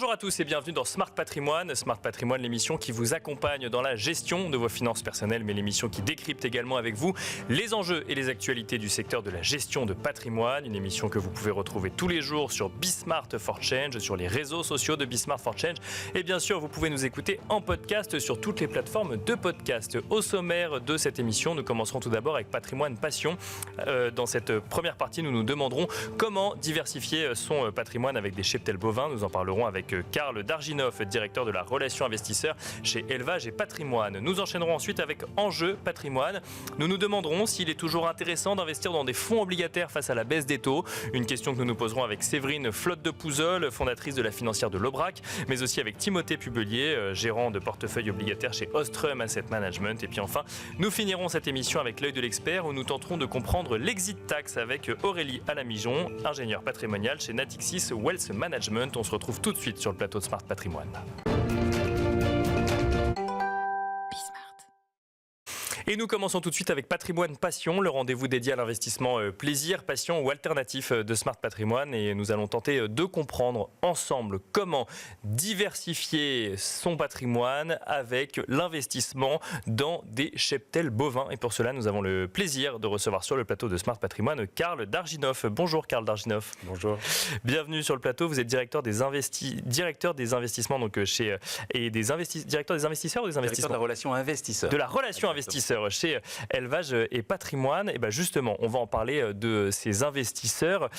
Bonjour à tous et bienvenue dans Smart Patrimoine. Smart Patrimoine, l'émission qui vous accompagne dans la gestion de vos finances personnelles, mais l'émission qui décrypte également avec vous les enjeux et les actualités du secteur de la gestion de patrimoine. Une émission que vous pouvez retrouver tous les jours sur Bismart for Change, sur les réseaux sociaux de Bismart for Change. Et bien sûr, vous pouvez nous écouter en podcast sur toutes les plateformes de podcast. Au sommaire de cette émission, nous commencerons tout d'abord avec Patrimoine Passion. Dans cette première partie, nous nous demanderons comment diversifier son patrimoine avec des cheptels bovins. Nous en parlerons avec Karl Darginov, directeur de la relation investisseur chez Élevage et Patrimoine. Nous enchaînerons ensuite avec Enjeu Patrimoine. Nous nous demanderons s'il est toujours intéressant d'investir dans des fonds obligataires face à la baisse des taux. Une question que nous nous poserons avec Séverine Flotte de Pouzol, fondatrice de la financière de l'Aubrac, mais aussi avec Timothée Pubelier, gérant de portefeuille obligataire chez Ostrum Asset Management. Et puis enfin, nous finirons cette émission avec l'œil de l'expert où nous tenterons de comprendre l'exit tax avec Aurélie Alamijon, ingénieure patrimoniale chez Natixis Wealth Management. On se retrouve tout de suite sur le plateau de Smart Patrimoine. Et nous commençons tout de suite avec Patrimoine Passion, le rendez-vous dédié à l'investissement plaisir, passion ou alternatif de Smart Patrimoine. Et nous allons tenter de comprendre ensemble comment diversifier son patrimoine avec l'investissement dans des cheptels bovins. Et pour cela, nous avons le plaisir de recevoir sur le plateau de Smart Patrimoine Karl Darginov. Bonjour Karl Darginov. Bonjour. Bienvenue sur le plateau. Vous êtes directeur des investissements donc chez directeur des investisseurs ou des investissements. Directeur de la relation investisseur. De la relation investisseur chez Élevage et Patrimoine. Et bien justement, on va en parler de ces investisseurs.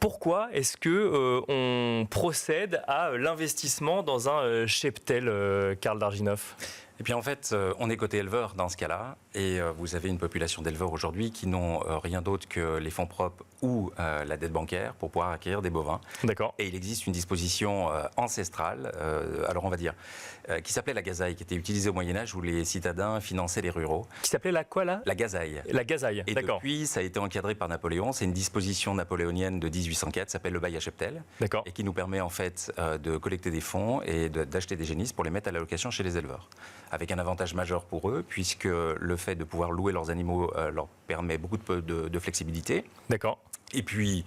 Pourquoi est-ce que on procède à l'investissement dans un cheptel, Karl Darginov ? Et puis en fait, on est côté éleveur dans ce cas-là, et vous avez une population d'éleveurs aujourd'hui qui n'ont rien d'autre que les fonds propres ou la dette bancaire pour pouvoir acquérir des bovins. D'accord. Et il existe une disposition ancestrale, alors on va dire, qui s'appelait la gazaille, qui était utilisée au Moyen-Âge où les citadins finançaient les ruraux. Qui s'appelait la quoi là ? La gazaille. La gazaille, et d'accord. Depuis, ça a été encadré par Napoléon. C'est une disposition napoléonienne de 1804, ça s'appelle le bail à cheptel. D'accord. Et qui nous permet en fait de collecter des fonds et d'acheter des génisses pour les mettre à la location chez les éleveurs. Avec un avantage majeur pour eux, puisque le fait de pouvoir louer leurs animaux leur permet beaucoup de flexibilité. D'accord. Et puis,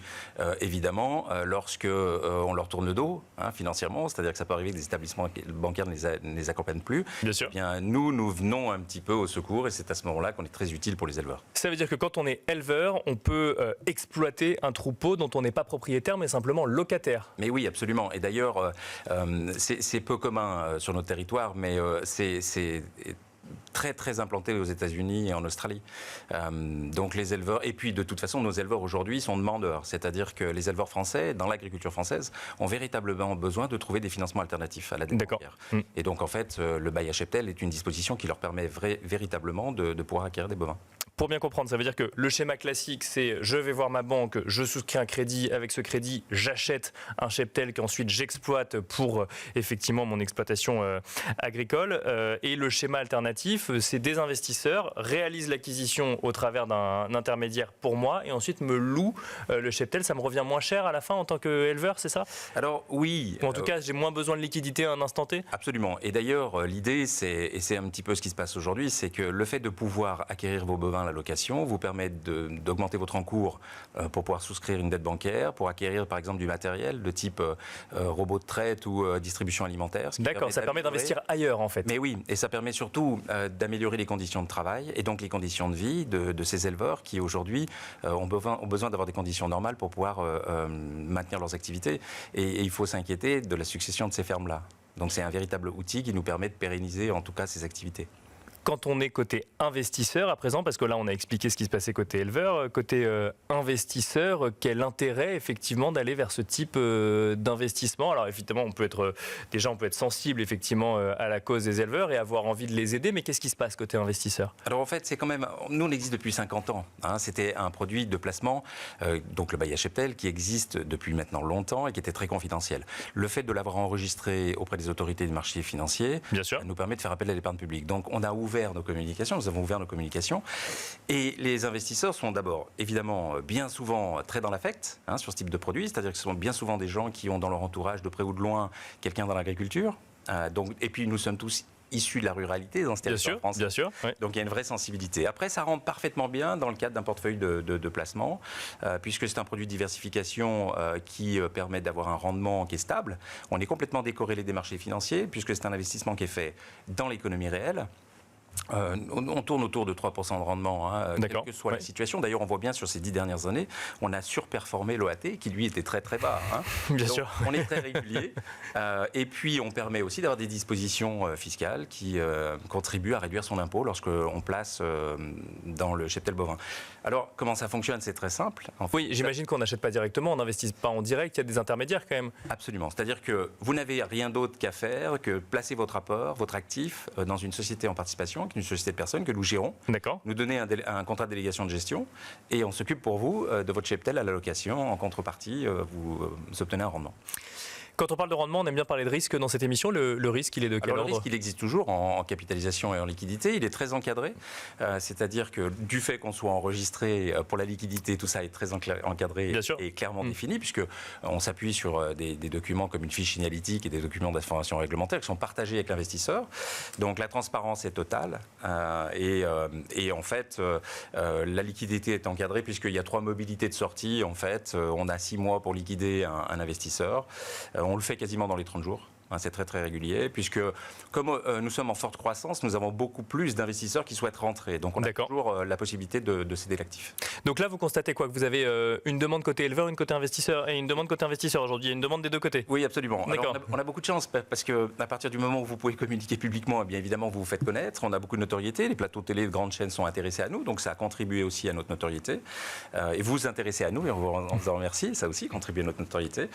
évidemment, lorsque on leur tourne le dos financièrement, c'est-à-dire que ça peut arriver que des établissements bancaires ne les accompagnent plus, bien sûr. Eh bien, nous venons un petit peu au secours et c'est à ce moment-là qu'on est très utile pour les éleveurs. Ça veut dire que quand on est éleveur, on peut exploiter un troupeau dont on n'est pas propriétaire, mais simplement locataire. Mais oui, absolument. Et d'ailleurs, c'est peu commun sur notre territoire, mais c'est très très implanté aux États-Unis et en Australie. Donc les éleveurs, et puis de toute façon nos éleveurs aujourd'hui sont demandeurs, c'est-à-dire que les éleveurs français dans l'agriculture française ont véritablement besoin de trouver des financements alternatifs à la dette bancaire. Et donc en fait le bail à cheptel est une disposition qui leur permet véritablement de pouvoir acquérir des bovins. Pour bien comprendre, ça veut dire que le schéma classique, c'est je vais voir ma banque, je souscris un crédit, avec ce crédit, j'achète un cheptel qu'ensuite j'exploite pour effectivement mon exploitation agricole. Et le schéma alternatif, c'est des investisseurs réalisent l'acquisition au travers d'un intermédiaire pour moi et ensuite me louent le cheptel. Ça me revient moins cher à la fin en tant qu'éleveur, c'est ça ? Alors oui. Ou en tout cas, j'ai moins besoin de liquidité à un instant T ? Absolument. Et d'ailleurs, l'idée, et c'est un petit peu ce qui se passe aujourd'hui, c'est que le fait de pouvoir acquérir vos bovins à la location vous permet d'augmenter votre encours pour pouvoir souscrire une dette bancaire, pour acquérir par exemple du matériel de type robot de traite ou distribution alimentaire. D'accord, ça permet d'investir ailleurs en fait. Mais oui, et ça permet surtout d'améliorer les conditions de travail et donc les conditions de vie de ces éleveurs qui aujourd'hui ont besoin d'avoir des conditions normales pour pouvoir maintenir leurs activités. Et il faut s'inquiéter de la succession de ces fermes-là. Donc c'est un véritable outil qui nous permet de pérenniser en tout cas ces activités. Quand on est côté investisseur à présent, parce que là on a expliqué ce qui se passait côté éleveur, côté investisseur, quel intérêt effectivement d'aller vers ce type d'investissement ? Alors évidemment on peut être sensible effectivement à la cause des éleveurs et avoir envie de les aider, mais qu'est-ce qui se passe côté investisseur ? Alors en fait c'est quand même, nous on existe depuis 50 ans, c'était un produit de placement, donc le bail à cheptel qui existe depuis maintenant longtemps et qui était très confidentiel. Le fait de l'avoir enregistré auprès des autorités du marché financier nous permet de faire appel à l'épargne publique. Donc on a ouvert nous avons ouvert nos communications. Et les investisseurs sont d'abord, évidemment, bien souvent très dans l'affect sur ce type de produit, c'est-à-dire que ce sont bien souvent des gens qui ont dans leur entourage, de près ou de loin, quelqu'un dans l'agriculture. Et puis nous sommes tous issus de la ruralité dans ce territoire français. Bien sûr. Oui. Donc il y a une vraie sensibilité. Après, ça rentre parfaitement bien dans le cadre d'un portefeuille de placement, puisque c'est un produit de diversification qui permet d'avoir un rendement qui est stable. On est complètement décorrélé des marchés financiers, puisque c'est un investissement qui est fait dans l'économie réelle. On tourne autour de 3% de rendement, quelle que soit la situation. D'ailleurs, on voit bien sur ces 10 dernières années, on a surperformé l'OAT, qui lui était très très bas. Bien Donc, sûr. on est très régulier. Et puis, on permet aussi d'avoir des dispositions fiscales qui contribuent à réduire son impôt lorsqu'on place dans le cheptel bovin. Alors, comment ça fonctionne? C'est très simple. En fait, Oui, j'imagine qu'on n'achète pas directement, on n'investit pas en direct, il y a des intermédiaires quand même. Absolument. C'est-à-dire que vous n'avez rien d'autre qu'à faire que placer votre apport, votre actif dans une société en participation, une société de personnes que nous gérons. D'accord. Nous donner un contrat de délégation de gestion et on s'occupe pour vous de votre cheptel à la location. En contrepartie, vous obtenez un rendement. Quand on parle de rendement, on aime bien parler de risque dans cette émission. Le risque, il est de quel ordre? Le risque, il existe toujours en capitalisation et en liquidité. Il est très encadré. C'est-à-dire que du fait qu'on soit enregistré pour la liquidité, tout ça est très encadré et clairement défini, puisqu'on s'appuie sur des documents comme une fiche signalétique et des documents d'information réglementaire qui sont partagés avec l'investisseur. Donc la transparence est totale. Et en fait, la liquidité est encadrée puisqu'il y a 3 mobilités de sortie. En fait, on a 6 mois pour liquider un investisseur. On le fait quasiment dans les 30 jours. C'est très très régulier, puisque comme nous sommes en forte croissance, nous avons beaucoup plus d'investisseurs qui souhaitent rentrer. Donc on a toujours la possibilité de céder l'actif. Donc là, vous constatez quoi? Que vous avez une demande côté éleveur, une côté investisseur et une demande côté investisseur aujourd'hui. Il y a une demande des deux côtés? Oui, absolument. Alors, on a beaucoup de chance parce qu'à partir du moment où vous pouvez communiquer publiquement, eh bien évidemment, vous vous faites connaître. On a beaucoup de notoriété. Les plateaux télé de grandes chaînes sont intéressés à nous, donc ça a contribué aussi à notre notoriété. Et vous vous intéressez à nous et on vous en remercie. Ça aussi contribue à notre notoriété.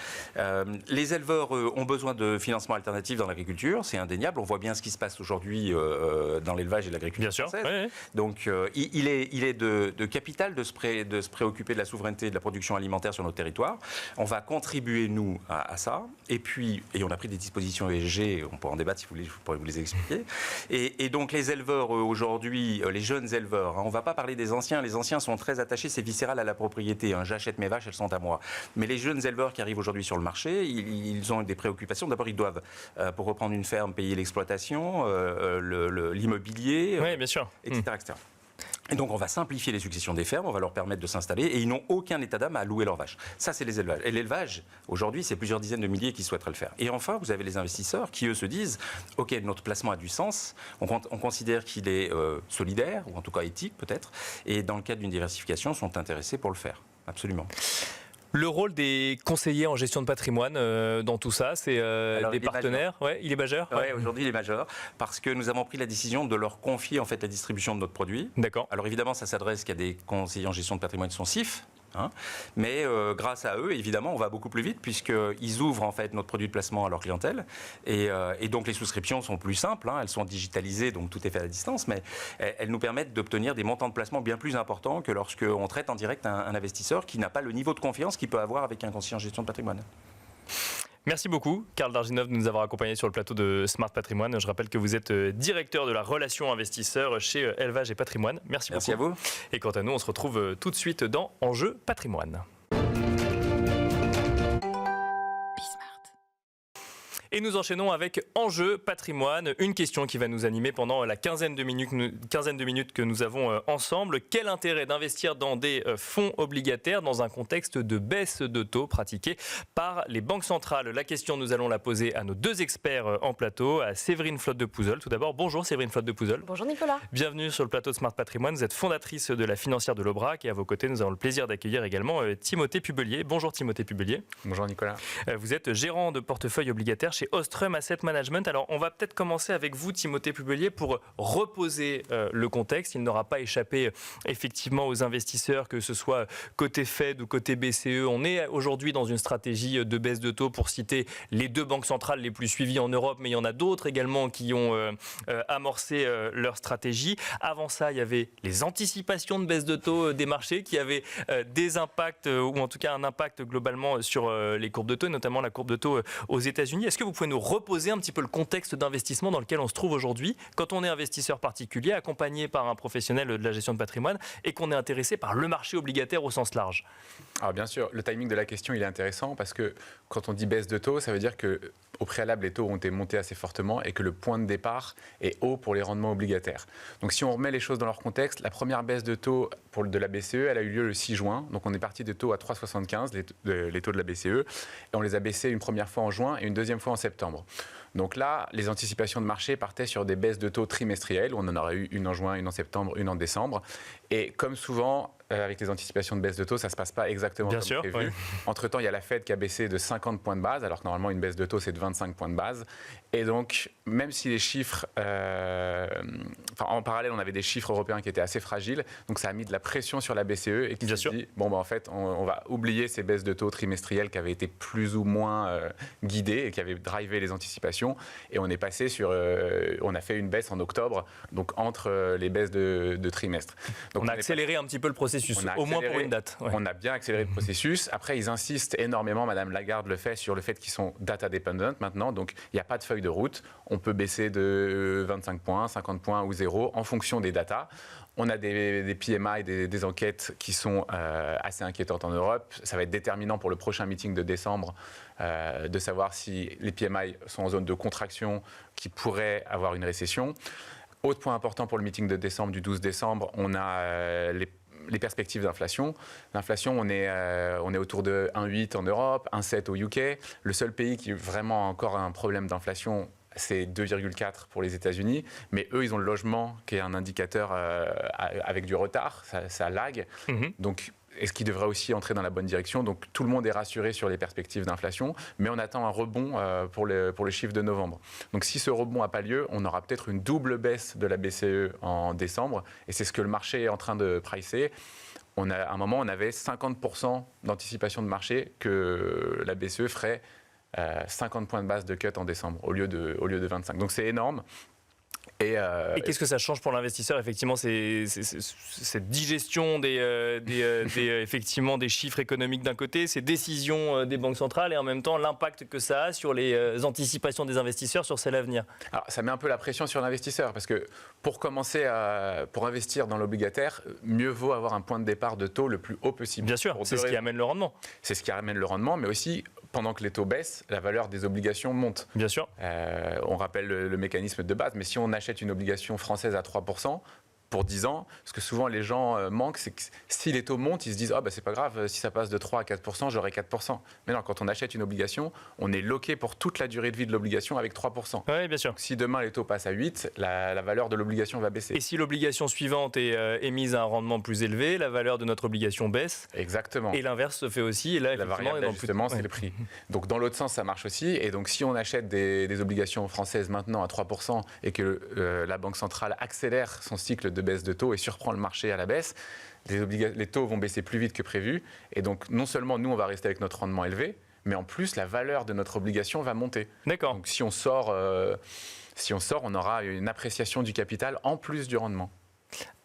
Les éleveurs ont besoin de financement alternatif dans l'agriculture, c'est indéniable. On voit bien ce qui se passe aujourd'hui dans l'élevage et l'agriculture française. Oui. Donc il est de capital de se préoccuper de la souveraineté et de la production alimentaire sur notre territoire. On va contribuer, nous, à ça. Et on a pris des dispositions ESG, on pourra en débattre si vous voulez, je pourrais vous les expliquer. Et donc les éleveurs aujourd'hui, les jeunes éleveurs, on ne va pas parler des anciens. Les anciens sont très attachés, c'est viscéral à la propriété. J'achète mes vaches, elles sont à moi. Mais les jeunes éleveurs qui arrivent aujourd'hui sur le marché, ils ont des préoccupations. D'abord, ils doivent, pour reprendre une ferme, payer l'exploitation, l'immobilier, oui, bien sûr. etc., etc. Et donc on va simplifier les successions des fermes, on va leur permettre de s'installer et ils n'ont aucun état d'âme à louer leurs vaches. Ça, c'est les élevages. Et l'élevage, aujourd'hui, c'est plusieurs dizaines de milliers qui souhaiteraient le faire. Et enfin, vous avez les investisseurs qui, eux, se disent « Ok, notre placement a du sens, on considère qu'il est solidaire, ou en tout cas éthique peut-être, et dans le cadre d'une diversification, sont intéressés pour le faire. » Absolument. Le rôle des conseillers en gestion de patrimoine dans tout ça, c'est des partenaires. Ouais, il est majeur. Oui, aujourd'hui il est majeur parce que nous avons pris la décision de leur confier en fait la distribution de notre produit. D'accord. Alors évidemment, ça s'adresse qu'à des conseillers en gestion de patrimoine qui sont CIF. Mais grâce à eux, évidemment, on va beaucoup plus vite puisqu'ils ouvrent en fait notre produit de placement à leur clientèle et donc les souscriptions sont plus simples, elles sont digitalisées, donc tout est fait à distance, mais elles nous permettent d'obtenir des montants de placement bien plus importants que lorsqu'on traite en direct un investisseur qui n'a pas le niveau de confiance qu'il peut avoir avec un conseiller en gestion de patrimoine. Merci beaucoup, Karl Darginov, de nous avoir accompagnés sur le plateau de Smart Patrimoine. Je rappelle que vous êtes directeur de la relation investisseur chez Élevage et Patrimoine. Merci beaucoup. Merci à vous. Et quant à nous, on se retrouve tout de suite dans Enjeu Patrimoine. Et nous enchaînons avec Enjeu Patrimoine, une question qui va nous animer pendant la quinzaine de minutes que nous avons ensemble. Quel intérêt d'investir dans des fonds obligataires dans un contexte de baisse de taux pratiquée par les banques centrales? La question, nous allons la poser à nos deux experts en plateau, à Séverine Flotte de Pouzel. Tout d'abord, bonjour Séverine Flotte de Pouzel. Bonjour Nicolas. Bienvenue sur le plateau de Smart Patrimoine. Vous êtes fondatrice de la financière de l'Aubrac et à vos côtés, nous avons le plaisir d'accueillir également Timothée Pubelier. Bonjour Timothée Pubelier. Bonjour Nicolas. Vous êtes gérant de portefeuille obligataire chez Ostrum Asset Management. Alors, on va peut-être commencer avec vous, Timothée Pubelier, pour reposer le contexte. Il n'aura pas échappé effectivement aux investisseurs, que ce soit côté Fed ou côté BCE. On est aujourd'hui dans une stratégie de baisse de taux, pour citer les deux banques centrales les plus suivies en Europe, mais il y en a d'autres également qui ont amorcé leur stratégie. Avant ça, il y avait les anticipations de baisse de taux des marchés qui avaient des impacts, ou en tout cas un impact globalement sur les courbes de taux, et notamment la courbe de taux aux États-Unis. Est-ce que vous pouvez nous reposer un petit peu le contexte d'investissement dans lequel on se trouve aujourd'hui, quand on est investisseur particulier, accompagné par un professionnel de la gestion de patrimoine, et qu'on est intéressé par le marché obligataire au sens large? Alors bien sûr, le timing de la question il est intéressant parce que quand on dit baisse de taux, ça veut dire qu'au préalable, les taux ont été montés assez fortement et que le point de départ est haut pour les rendements obligataires. Donc si on remet les choses dans leur contexte, la première baisse de taux de la BCE, elle a eu lieu le 6 juin. Donc on est parti des taux à 3,75, les taux de la BCE, et on les a baissés une première fois en juin et une deuxième fois en septembre. Donc là, les anticipations de marché partaient sur des baisses de taux trimestrielles. On en aurait eu une en juin, une en septembre, une en décembre. Et comme souvent, avec les anticipations de baisse de taux, ça ne se passe pas exactement comme prévu. Oui. Entre-temps, il y a la Fed qui a baissé de 50 points de base, alors que normalement, une baisse de taux, c'est de 25 points de base. Et donc, même si les chiffres... en parallèle, on avait des chiffres européens qui étaient assez fragiles. Donc, ça a mis de la pression sur la BCE et qui s'est dit, en fait, on va oublier ces baisses de taux trimestrielles qui avaient été plus ou moins guidées et qui avaient drivé les anticipations. Et on est passé sur... on a fait une baisse en octobre, donc entre les baisses de trimestre. Donc, on a accéléré un petit peu le processus, au moins pour une date. Ouais. On a bien accéléré le processus. Après, ils insistent énormément, Madame Lagarde le fait, sur le fait qu'ils sont data dependent maintenant. Donc, il n'y a pas de feuille de route. On peut baisser de 25 points, 50 points ou 0 en fonction des datas. On a des PMI, des enquêtes qui sont assez inquiétantes en Europe. Ça va être déterminant pour le prochain meeting de décembre de savoir si les PMI sont en zone de contraction qui pourrait avoir une récession. Autre point important pour le meeting de décembre, du 12 décembre, on a les perspectives d'inflation. L'inflation, on est autour de 1,8 en Europe, 1,7 au UK. Le seul pays qui vraiment a encore un problème d'inflation, c'est 2,4 pour les États-Unis. Mais eux, ils ont le logement qui est un indicateur avec du retard, ça lag. Donc, est-ce qui devrait aussi entrer dans la bonne direction? Donc tout le monde est rassuré sur les perspectives d'inflation, mais on attend un rebond pour le chiffre de novembre. Donc si ce rebond n'a pas lieu, on aura peut-être une double baisse de la BCE en décembre, et c'est ce que le marché est en train de pricer. À un moment, on avait 50% d'anticipation de marché que la BCE ferait 50 points de base de cut en décembre, au lieu de 25. Donc c'est énorme. Et qu'est-ce que ça change pour l'investisseur? Effectivement, cette digestion effectivement, des chiffres économiques d'un côté, ces décisions des banques centrales et en même temps l'impact que ça a sur les anticipations des investisseurs sur celles à venir. Alors, ça met un peu la pression sur l'investisseur parce que pour commencer pour investir dans l'obligataire, mieux vaut avoir un point de départ de taux le plus haut possible. Bien sûr, c'est ce qui amène le rendement. C'est ce qui amène le rendement, mais aussi pendant que les taux baissent, la valeur des obligations monte. Bien sûr. On rappelle le mécanisme de base, mais si on achète une obligation française à 3%, pour 10 ans, parce que souvent les gens manquent, c'est que si les taux montent, ils se disent c'est pas grave, si ça passe de 3 à 4%, j'aurai 4%. Mais non, quand on achète une obligation, on est loqué pour toute la durée de vie de l'obligation avec 3%. Oui, bien sûr. Donc, si demain les taux passent à 8, la valeur de l'obligation va baisser. Et si l'obligation suivante est émise à un rendement plus élevé, la valeur de notre obligation baisse. Exactement. Et l'inverse se fait aussi. Et là, la variable d'ajustement, c'est le prix. Donc dans l'autre sens, ça marche aussi. Et donc si on achète des obligations françaises maintenant à 3% et que la Banque centrale accélère son cycle de baisse de taux et surprend le marché à la baisse, les taux vont baisser plus vite que prévu. Et donc non seulement nous, on va rester avec notre rendement élevé, mais en plus, la valeur de notre obligation va monter. D'accord. Donc si on sort, on aura une appréciation du capital en plus du rendement.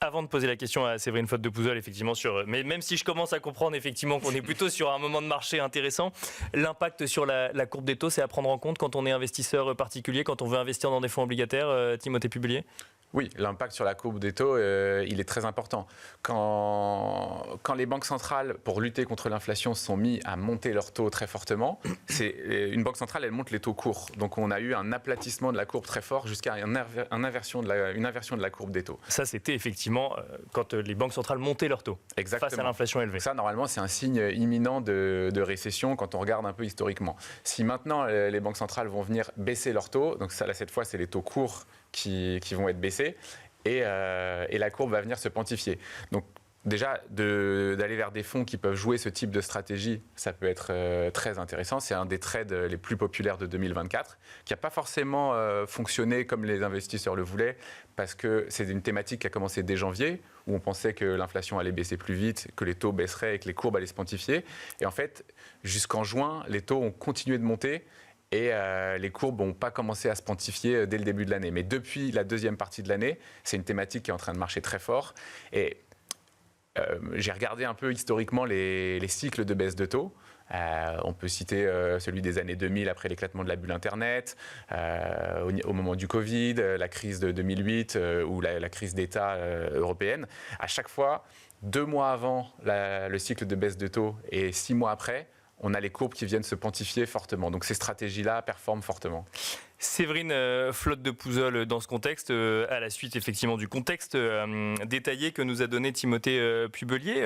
Avant de poser la question à Séverine Faute-de-Pouzols, effectivement, mais même si je commence à comprendre effectivement qu'on est plutôt sur un moment de marché intéressant, l'impact sur la courbe des taux, c'est à prendre en compte quand on est investisseur particulier, quand on veut investir dans des fonds obligataires, Timothée Publier? Oui, l'impact sur la courbe des taux, il est très important. Quand les banques centrales, pour lutter contre l'inflation, se sont mis à monter leurs taux très fortement, une banque centrale, elle monte les taux courts. Donc on a eu un aplatissement de la courbe très fort jusqu'à une inversion de la courbe des taux. Ça, c'était effectivement quand les banques centrales montaient leurs taux. Exactement. Face à l'inflation élevée. Ça, normalement, c'est un signe imminent de récession quand on regarde un peu historiquement. Si maintenant, les banques centrales vont venir baisser leurs taux, donc ça, là, cette fois, c'est les taux courts qui vont être baissés, et la courbe va venir se pontifier. Donc déjà, d'aller vers des fonds qui peuvent jouer ce type de stratégie, ça peut être très intéressant. C'est un des trades les plus populaires de 2024, qui n'a pas forcément fonctionné comme les investisseurs le voulaient, parce que c'est une thématique qui a commencé dès janvier, où on pensait que l'inflation allait baisser plus vite, que les taux baisseraient et que les courbes allaient se pontifier. Et en fait, jusqu'en juin, les taux ont continué de monter, et les courbes n'ont pas commencé à se pontifier dès le début de l'année. Mais depuis la deuxième partie de l'année, c'est une thématique qui est en train de marcher très fort. Et j'ai regardé un peu historiquement les cycles de baisse de taux. On peut citer celui des années 2000 après l'éclatement de la bulle Internet, au moment du Covid, la crise de 2008 ou la crise d'État européenne. À chaque fois, 2 mois avant le cycle de baisse de taux et 6 mois après, on a les courbes qui viennent se pontifier fortement. Donc ces stratégies-là performent fortement. Séverine Flotte de Pouzols, dans ce contexte, à la suite effectivement du contexte détaillé que nous a donné Timothée Pubelier,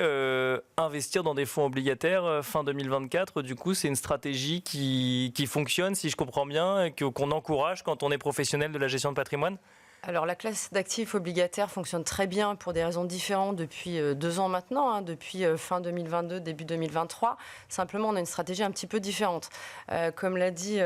investir dans des fonds obligataires fin 2024, du coup c'est une stratégie qui fonctionne, si je comprends bien, qu'on encourage quand on est professionnel de la gestion de patrimoine ? Alors la classe d'actifs obligataires fonctionne très bien pour des raisons différentes depuis 2 ans maintenant, depuis fin 2022, début 2023. Simplement, on a une stratégie un petit peu différente. Comme l'a dit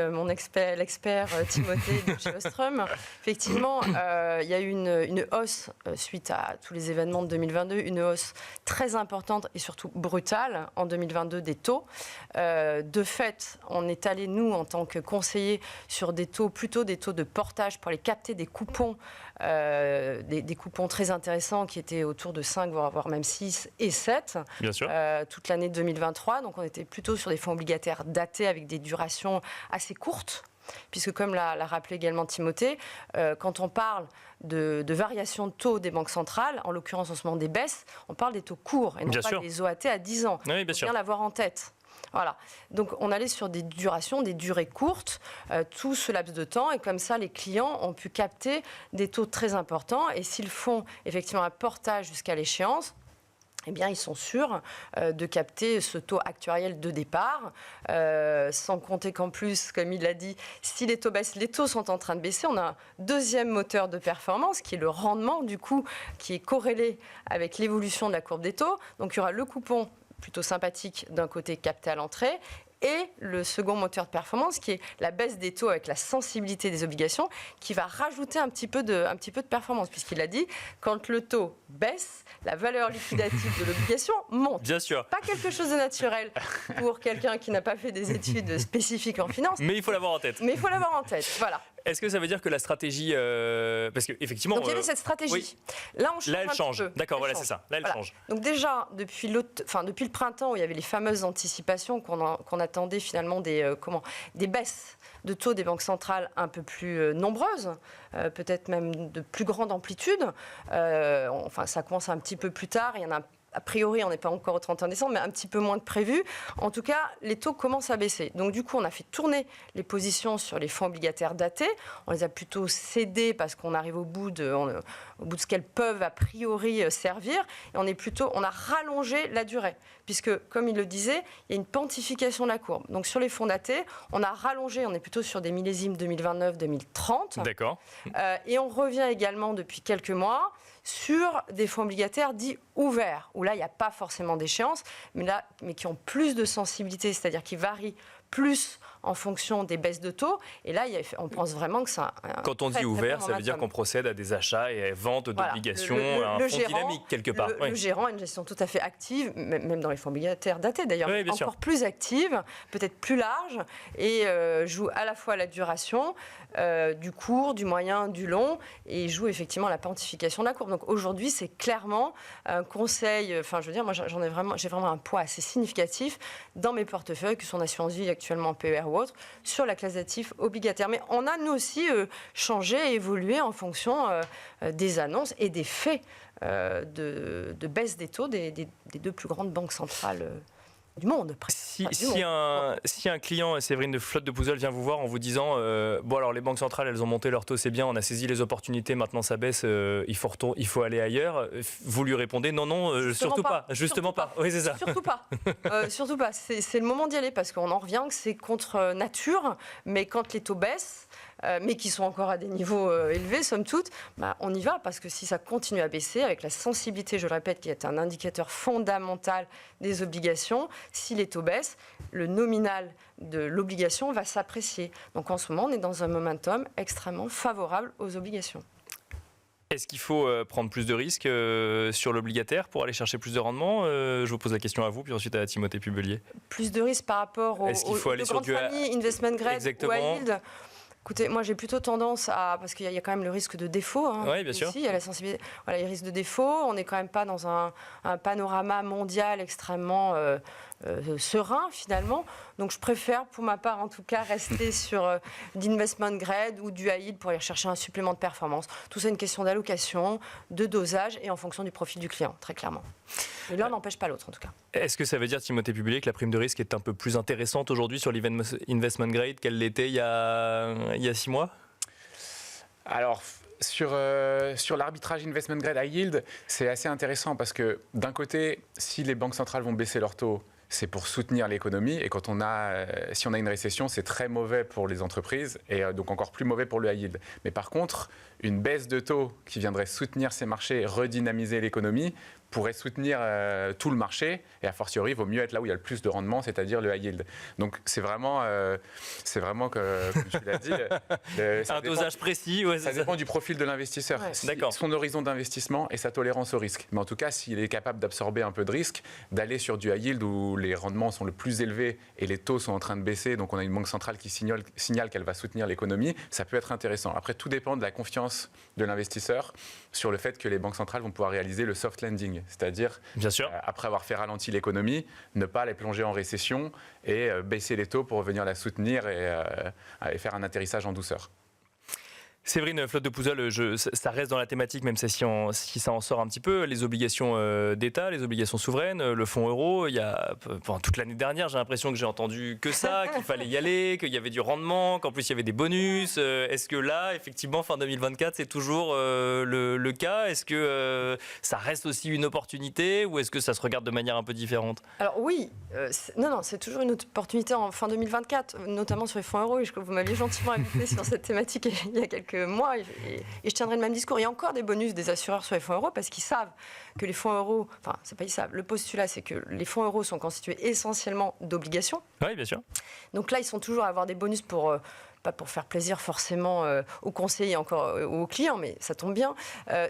l'expert Timothée de chez Ostrum, effectivement, il y a eu une hausse suite à tous les événements de 2022, une hausse très importante et surtout brutale en 2022 des taux. De fait, on est allé, nous, en tant que conseillers, sur des taux, plutôt des taux de portage pour aller capter des coupons, des coupons très intéressants qui étaient autour de 5, voire même 6 et 7, Bien sûr. toute l'année 2023. Donc on était plutôt sur des fonds obligataires datés avec des durations assez courtes, puisque comme l'a rappelé également Timothée, quand on parle de variation de taux des banques centrales, en l'occurrence en ce moment des baisses, on parle des taux courts et non pas des OAT à 10 ans. Oui, bien sûr. Il faut bien l'avoir en tête. Voilà. Donc on allait sur des durations, des durées courtes, tout ce laps de temps, et comme ça les clients ont pu capter des taux très importants, et s'ils font effectivement un portage jusqu'à l'échéance, eh bien, ils sont sûrs de capter ce taux actuariel de départ, sans compter qu'en plus, comme il l'a dit, si les taux baissent, les taux sont en train de baisser. On a un deuxième moteur de performance qui est le rendement, du coup, qui est corrélé avec l'évolution de la courbe des taux. Donc, il y aura le coupon plutôt sympathique d'un côté capté à l'entrée, et le second moteur de performance qui est la baisse des taux avec la sensibilité des obligations qui va rajouter un petit peu de performance, puisqu'il a dit quand le taux baisse, la valeur liquidative de l'obligation monte. Bien sûr. Pas quelque chose de naturel pour quelqu'un qui n'a pas fait des études spécifiques en finance. Mais il faut l'avoir en tête. Mais il faut l'avoir en tête, voilà. Est-ce que ça veut dire que la stratégie, parce que effectivement, donc il y avait cette stratégie. Oui. Là, on change. Là, elle change. D'accord, voilà, c'est ça. Là, elle change. Donc déjà, depuis le printemps, où il y avait les fameuses anticipations qu'on attendait finalement des baisses de taux des banques centrales un peu plus nombreuses, peut-être même de plus grande amplitude. Ça commence un petit peu plus tard. Il y en a a priori, on n'est pas encore au 31 décembre, mais un petit peu moins que prévu. En tout cas, les taux commencent à baisser. Donc du coup, on a fait tourner les positions sur les fonds obligataires datés. On les a plutôt cédés parce qu'on arrive au bout de ce qu'elles peuvent a priori servir. Et on a rallongé la durée. Puisque, comme il le disait, il y a une pontification de la courbe. Donc sur les fonds datés, on a rallongé, on est plutôt sur des millésimes 2029-2030. D'accord. Et on revient également depuis quelques mois sur des fonds obligataires dits ouverts, où là, il n'y a pas forcément d'échéance, mais qui ont plus de sensibilité, c'est-à-dire qui varient plus en fonction des baisses de taux. Et là, on pense vraiment que c'est Quand on dit ouvert, ça veut dire qu'on procède à des achats et ventes d'obligations, un fonds dynamique quelque part. Le gérant a une gestion tout à fait active, même dans les fonds obligataires datés d'ailleurs, encore plus active, peut-être plus large, et joue à la fois la duration, du court, du moyen, du long, et joue effectivement la pontification de la courbe. Donc aujourd'hui, c'est clairement un conseil, moi j'ai vraiment un poids assez significatif dans mes portefeuilles, que sont en assurance vie, actuellement PER ou autre, sur la classe d'actifs obligataires. Mais on a nous aussi changé et évolué en fonction des annonces et des faits de baisse des taux des deux plus grandes banques centrales du monde. Si un client, Séverine de Flotte de Pouzols, vient vous voir en vous disant bon alors les banques centrales elles ont monté leur taux, c'est bien, on a saisi les opportunités, maintenant ça baisse, il faut aller ailleurs, vous lui répondez non, surtout pas. Justement pas. Oui, c'est ça. Surtout pas. Surtout pas. C'est le moment d'y aller parce qu'on en revient que c'est contre nature, mais quand les taux baissent, mais qui sont encore à des niveaux élevés, somme toute, on y va, parce que si ça continue à baisser, avec la sensibilité, je le répète, qui est un indicateur fondamental des obligations, si les taux baissent, le nominal de l'obligation va s'apprécier. Donc en ce moment, on est dans un momentum extrêmement favorable aux obligations. Est-ce qu'il faut prendre plus de risques sur l'obligataire pour aller chercher plus de rendement Je vous pose la question à vous, puis ensuite à Timothée Pubelier. Plus de risques par rapport aux grandes familles, investment grade ou high yield. Écoutez, moi j'ai plutôt tendance à, parce qu'il y a quand même le risque de défaut. Oui, bien sûr. Il y a la sensibilité, voilà, les risques de défaut. On n'est quand même pas dans un panorama mondial extrêmement serein finalement. Donc je préfère, pour ma part en tout cas, rester sur d'investment grade ou du high yield pour aller chercher un supplément de performance. Tout ça est une question d'allocation, de dosage et en fonction du profil du client, très clairement. Mais l'un n'empêche pas l'autre en tout cas. Est-ce que ça veut dire, Timothée Publier, que la prime de risque est un peu plus intéressante aujourd'hui sur l'investment grade qu'elle l'était il y a 6 mois? Alors, sur l'arbitrage investment grade high yield, c'est assez intéressant parce que d'un côté, si les banques centrales vont baisser leurs taux, c'est pour soutenir l'économie. Et quand si on a une récession, c'est très mauvais pour les entreprises et donc encore plus mauvais pour le high yield. Mais par contre, une baisse de taux qui viendrait soutenir ces marchés, redynamiser l'économie, pourrait soutenir tout le marché. Et a fortiori, il vaut mieux être là où il y a le plus de rendement, c'est-à-dire le high yield. Donc c'est vraiment que, comme tu l'as dit, un dosage précis. Ouais, ça dépend du profil de l'investisseur, D'accord. son horizon d'investissement et sa tolérance au risque. Mais en tout cas, s'il est capable d'absorber un peu de risque, d'aller sur du high yield où les rendements sont le plus élevés et les taux sont en train de baisser, donc on a une banque centrale qui signale qu'elle va soutenir l'économie, ça peut être intéressant. Après, tout dépend de la confiance de l'investisseur sur le fait que les banques centrales vont pouvoir réaliser le soft landing, c'est-à-dire, après avoir fait ralentir l'économie, ne pas les plonger en récession et baisser les taux pour venir la soutenir et faire un atterrissage en douceur. Séverine Flotte de Pouzel, ça reste dans la thématique, même si ça en sort un petit peu. Les obligations d'État, les obligations souveraines, le fonds euro, pendant toute l'année dernière, j'ai l'impression que j'ai entendu que ça, qu'il fallait y aller, qu'il y avait du rendement, qu'en plus il y avait des bonus. Est-ce que là, effectivement, fin 2024, c'est toujours le cas? Est-ce que ça reste aussi une opportunité ou est-ce que ça se regarde de manière un peu différente? Alors oui, c'est toujours une opportunité en fin 2024, notamment sur les fonds euros. Et vous m'aviez gentiment invité sur cette thématique il y a quelques mois et je tiendrai le même discours. Il y a encore des bonus des assureurs sur les fonds euros parce qu'ils savent que les fonds euros, enfin c'est pas ils savent, le postulat c'est que les fonds euros sont constitués essentiellement d'obligations. Oui, bien sûr. Donc là ils sont toujours à avoir des bonus pour pas pour faire plaisir forcément aux conseillers encore ou aux clients, mais ça tombe bien,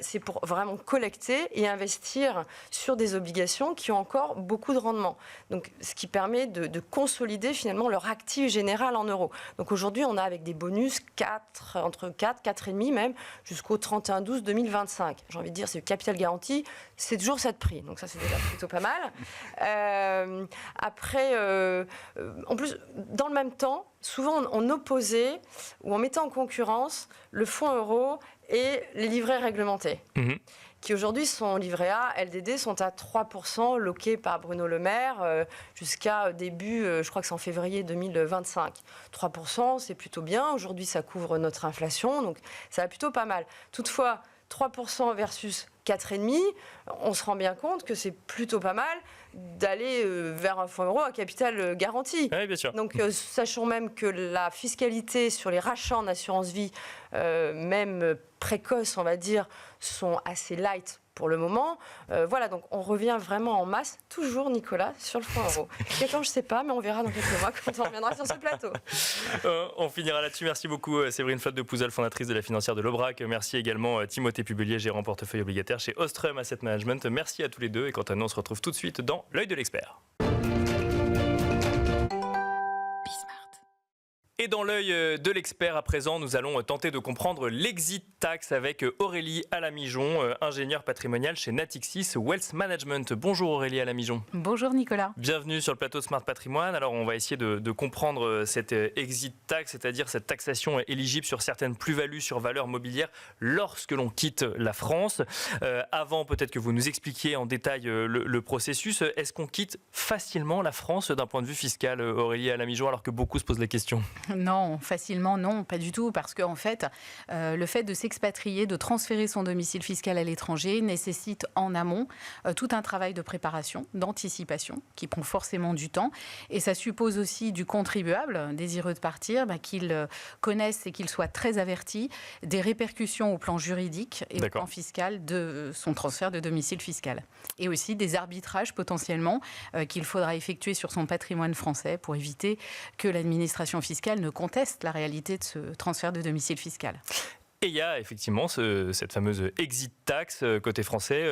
c'est pour vraiment collecter et investir sur des obligations qui ont encore beaucoup de rendement. Donc, ce qui permet de consolider finalement leur actif général en euros. Donc aujourd'hui, on a avec des bonus entre 4, 4,5 même, jusqu'au 31/12/2025. J'ai envie de dire, c'est le capital garanti, c'est toujours ça de prix. Donc ça, c'est déjà plutôt pas mal. Après, en plus, dans le même temps, souvent, on opposait ou on mettait en concurrence le fonds euro et les livrets réglementés, qui aujourd'hui sont livrés A, LDD, sont à 3%, loqués par Bruno Le Maire jusqu'à début, je crois que c'est en février 2025. 3%, c'est plutôt bien. Aujourd'hui, ça couvre notre inflation, donc ça va plutôt pas mal. Toutefois, 3% versus 4,5%, on se rend bien compte que c'est plutôt pas mal d'aller vers un fonds euro à capital garanti. Oui, bien sûr. Donc, sachons même que la fiscalité sur les rachats en assurance vie, même précoces, on va dire, sont assez light pour le moment. Voilà, donc on revient vraiment en masse, toujours, Nicolas, sur le fonds euro. Et quand je ne sais pas, mais on verra dans quelques mois quand on reviendra sur ce plateau. On finira là-dessus. Merci beaucoup, Séverine Flotte de Pouzel, fondatrice de la financière de l'Aubrac. Merci également, Timothée Publier, gérant portefeuille obligataire chez Ostrum Asset Management. Merci à tous les deux. Et quant à nous, on se retrouve tout de suite dans l'œil de l'expert. Et dans l'œil de l'expert, à présent, nous allons tenter de comprendre l'exit tax avec Aurélie Alamijon, ingénieure patrimoniale chez Natixis Wealth Management. Bonjour Aurélie Alamijon. Bonjour Nicolas. Bienvenue sur le plateau de Smart Patrimoine. Alors on va essayer de comprendre cette exit tax, c'est-à-dire cette taxation éligible sur certaines plus-values sur valeurs mobilières lorsque l'on quitte la France. Avant, peut-être que vous nous expliquiez en détail le processus. Est-ce qu'on quitte facilement la France d'un point de vue fiscal, Aurélie Alamijon, alors que beaucoup se posent la question? Non, facilement non, pas du tout, parce qu'en fait, le fait de s'expatrier, de transférer son domicile fiscal à l'étranger nécessite en amont tout un travail de préparation, d'anticipation, qui prend forcément du temps, et ça suppose aussi du contribuable désireux de partir, qu'il connaisse et qu'il soit très averti des répercussions au plan juridique et au plan fiscal de son transfert de domicile fiscal, et aussi des arbitrages potentiellement qu'il faudra effectuer sur son patrimoine français pour éviter que l'administration fiscale ne conteste la réalité de ce transfert de domicile fiscal. Et il y a effectivement cette fameuse exit tax côté français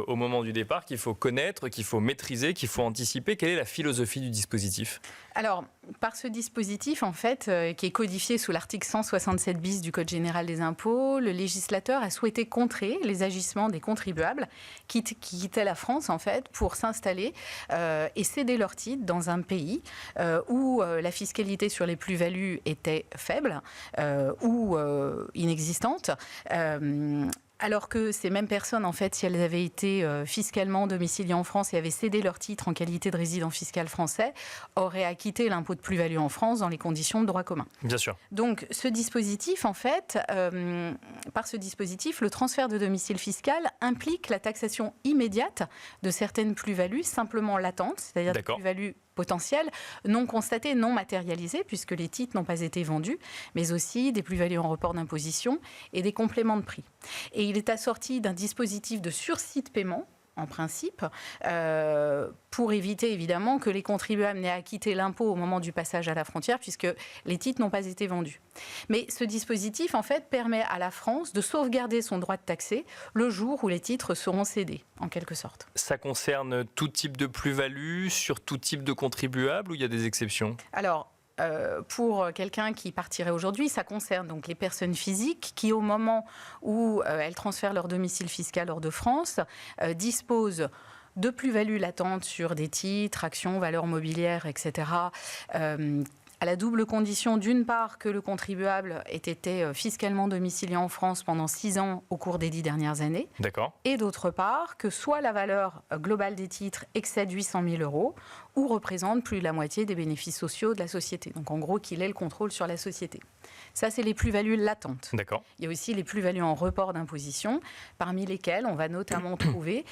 au moment du départ qu'il faut connaître, qu'il faut maîtriser, qu'il faut anticiper. Quelle est la philosophie du dispositif ? Alors, par ce dispositif, en fait, qui est codifié sous l'article 167 bis du Code général des impôts, le législateur a souhaité contrer les agissements des contribuables qui quittaient la France, en fait, pour s'installer et céder leur titre dans un pays où la fiscalité sur les plus-values était faible ou inexistante. Alors que ces mêmes personnes, en fait, si elles avaient été fiscalement domiciliées en France et avaient cédé leur titre en qualité de résident fiscal français, auraient acquitté l'impôt de plus-value en France dans les conditions de droit commun. Bien sûr. Donc, ce dispositif, en fait, par ce dispositif, le transfert de domicile fiscal implique la taxation immédiate de certaines plus-values simplement latentes, c'est-à-dire des plus-values potentielles, non constatées, non matérialisées, puisque les titres n'ont pas été vendus, mais aussi des plus-values en report d'imposition et des compléments de prix. Et il est assorti d'un dispositif de sursis de paiement, en principe, pour éviter évidemment que les contribuables n'aient acquitté l'impôt au moment du passage à la frontière, puisque les titres n'ont pas été vendus. Mais ce dispositif, en fait, permet à la France de sauvegarder son droit de taxer le jour où les titres seront cédés, en quelque sorte. Ça concerne tout type de plus-value, sur tout type de contribuable, ou il y a des exceptions ? Alors, pour quelqu'un qui partirait aujourd'hui, ça concerne donc les personnes physiques qui, au moment où elles transfèrent leur domicile fiscal hors de France, disposent de plus-values latentes sur des titres, actions, valeurs mobilières, etc., à la double condition, d'une part, que le contribuable ait été fiscalement domicilié en France pendant 6 ans au cours des 10 dernières années. D'accord. Et d'autre part, que soit la valeur globale des titres excède 800 000 euros ou représente plus de la moitié des bénéfices sociaux de la société. Donc en gros, qu'il ait le contrôle sur la société. Ça, c'est les plus-values latentes. D'accord. Il y a aussi les plus-values en report d'imposition, parmi lesquelles on va notamment trouver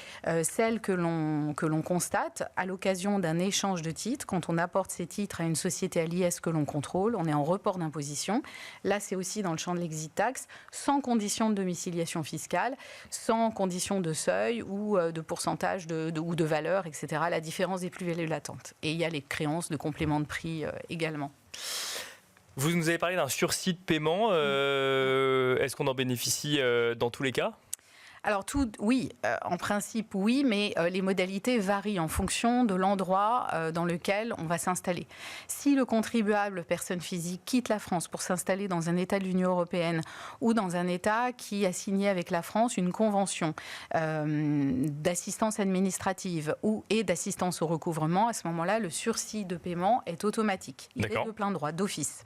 celles que l'on constate à l'occasion d'un échange de titres. Quand on apporte ces titres à une société à l'IS que l'on contrôle, on est en report d'imposition. Là, c'est aussi dans le champ de l'exit tax, sans condition de domiciliation fiscale, sans condition de seuil ou de pourcentage ou de valeur, etc. La différence des plus-values latentes. Et il y a les créances de complément de prix également. Vous nous avez parlé d'un sursis de paiement. Est-ce qu'on en bénéficie dans tous les cas ? Alors oui, en principe oui, mais les modalités varient en fonction de l'endroit dans lequel on va s'installer. Si le contribuable, personne physique, quitte la France pour s'installer dans un État de l'Union européenne ou dans un État qui a signé avec la France une convention d'assistance administrative et d'assistance au recouvrement, à ce moment-là, le sursis de paiement est automatique. Il est de plein droit, d'office.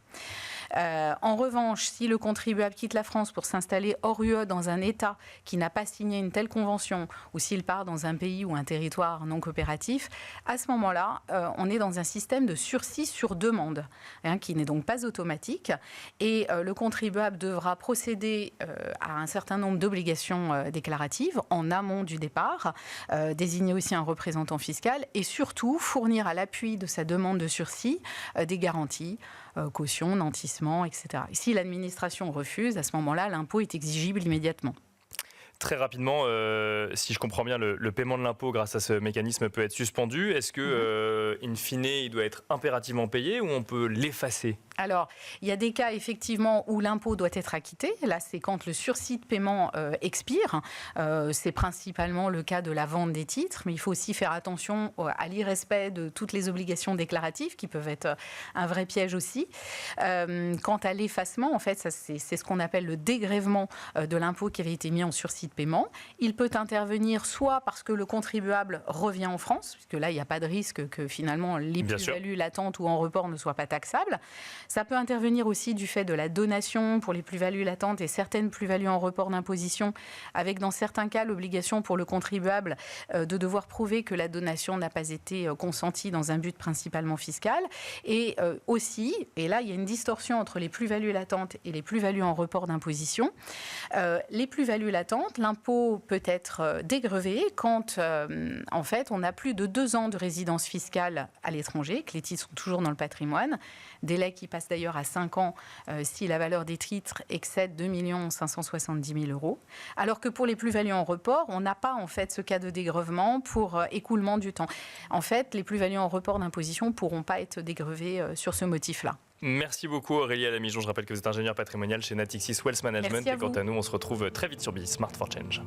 En revanche, si le contribuable quitte la France pour s'installer hors UE dans un État qui n'a pas signé une telle convention, ou s'il part dans un pays ou un territoire non coopératif, à ce moment-là, on est dans un système de sursis sur demande, qui n'est donc pas automatique. Et le contribuable devra procéder à un certain nombre d'obligations déclaratives en amont du départ, désigner aussi un représentant fiscal et surtout fournir à l'appui de sa demande de sursis des garanties, caution, nantissement, etc. Et si l'administration refuse, à ce moment-là, l'impôt est exigible immédiatement. Très rapidement, si je comprends bien, le paiement de l'impôt grâce à ce mécanisme peut être suspendu. Est-ce que, in fine, il doit être impérativement payé ou on peut l'effacer ? Alors, il y a des cas effectivement où l'impôt doit être acquitté. Là, c'est quand le sursis de paiement expire. C'est principalement le cas de la vente des titres, mais il faut aussi faire attention à l'irrespect de toutes les obligations déclaratives qui peuvent être un vrai piège aussi. Quant à l'effacement, en fait, c'est ce qu'on appelle le dégrèvement de l'impôt qui avait été mis en sursis de paiement. Il peut intervenir soit parce que le contribuable revient en France, puisque là, il n'y a pas de risque que finalement les plus-values latentes ou en report ne soient pas taxables. Ça peut intervenir aussi du fait de la donation pour les plus-values latentes et certaines plus-values en report d'imposition, avec dans certains cas l'obligation pour le contribuable de devoir prouver que la donation n'a pas été consentie dans un but principalement fiscal. Et aussi, et là il y a une distorsion entre les plus-values latentes et les plus-values en report d'imposition, les plus-values latentes, l'impôt peut être dégrevé quand en fait on a plus de 2 ans de résidence fiscale à l'étranger, que les titres sont toujours dans le patrimoine, délai qui passe d'ailleurs à 5 ans si la valeur des titres excède 2 570 000 euros. Alors que pour les plus-values en report, on n'a pas en fait ce cas de dégrèvement pour écoulement du temps. En fait, les plus-values en report d'imposition ne pourront pas être dégrevées sur ce motif-là. Merci beaucoup Aurélie Alamijon. Je rappelle que vous êtes ingénieur patrimonial chez Natixis Wealth Management. Merci à et quant vous. à nous, on se retrouve très vite sur Smart for Change.